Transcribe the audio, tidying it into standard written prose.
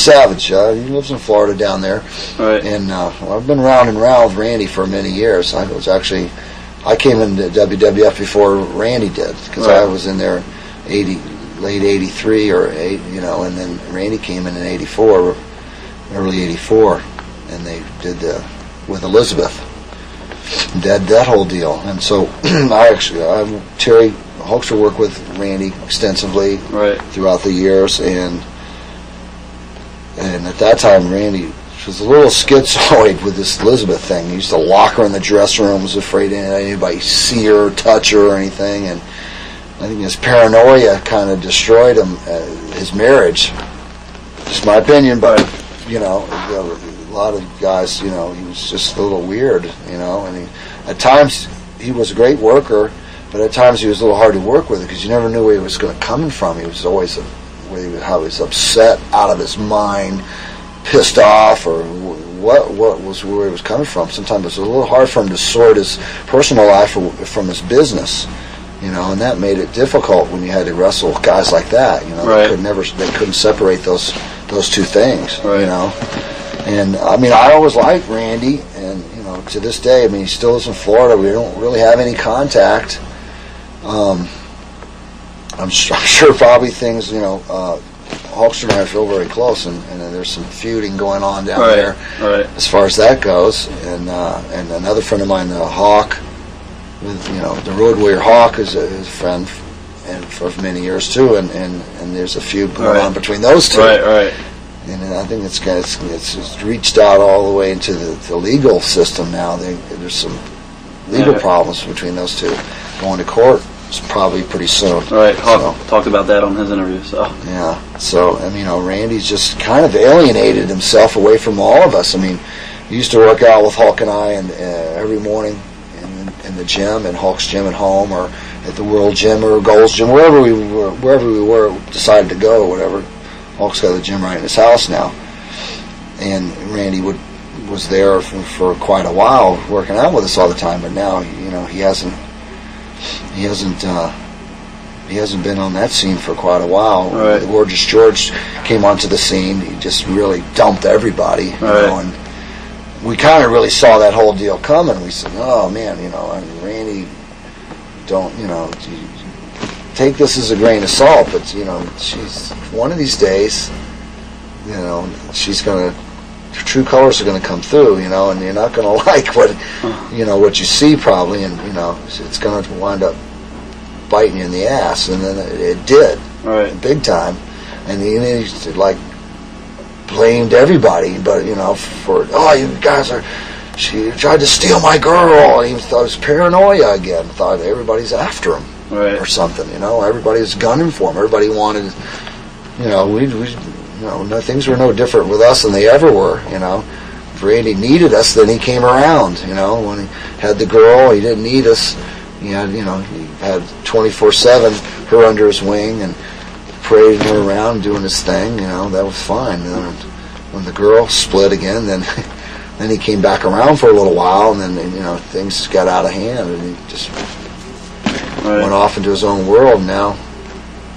Savage. He lives in Florida down there. Right. And I've been round and round with Randy for many years. I came into WWF before Randy did, because I was in there late 83 or 8, and then Randy came in 84, early 84, and they did with Elizabeth. That whole deal. And so Terry Hulkster worked with Randy extensively throughout the years, and at that time Randy was a little schizoid with this Elizabeth thing. He used to lock her in the dressing room, was afraid anybody see her, touch her, or anything, and I think his paranoia kind of destroyed him, his marriage. Just my opinion, but a lot of guys, he was just a little weird, and at times he was a great worker, but at times he was a little hard to work with because you never knew where he was coming from. He was always how he was upset, out of his mind, pissed off, or what was where he was coming from. Sometimes it was a little hard for him to sort his personal life from his business, and that made it difficult when you had to wrestle with guys like that. They couldn't separate those two things. And I always liked Randy, and to this day, he still lives in Florida. We don't really have any contact. I'm sure probably things, Hulkster and I feel very close, and there's some feuding going on down there as far as that goes. And another friend of mine, Hawk, with the Road Warrior Hawk, is a friend and for many years too, and there's a feud going on between those two. And I think it's reached out all the way into the legal system now. There's some legal problems between those two. Going to court is probably pretty soon. Hawk talked about that on his interview. So Randy's just kind of alienated himself away from all of us. He used to work out with Hulk and I, and every morning in the gym, in Hulk's gym at home, or at the World Gym or Gold's Gym, wherever we were, decided to go or whatever. Hulk's got a gym right in his house now, and Randy was there for quite a while, working out with us all the time. But now, he hasn't been on that scene for quite a while. Gorgeous George came onto the scene. He just really dumped everybody, and we kind of really saw that whole deal coming. We said, "Oh man, Randy, don't take this as a grain of salt, but she's one of these days, she's gonna, her true colors are gonna come through, and you're not gonna like what you see probably, and it's gonna wind up biting you in the ass." And then it did, big time, and he blamed everybody, but for you guys she tried to steal my girl, and he thought it was paranoia again, thought everybody's after him. Or something, everybody was gunning for him. Everybody wanted, things were no different with us than they ever were. If Randy needed us, then he came around. When he had the girl, he didn't need us. He had, he had 24/7 her under his wing and parading her around, doing his thing. That was fine. And then when the girl split again, then he came back around for a little while, and then things got out of hand, and he just went off into his own world. Now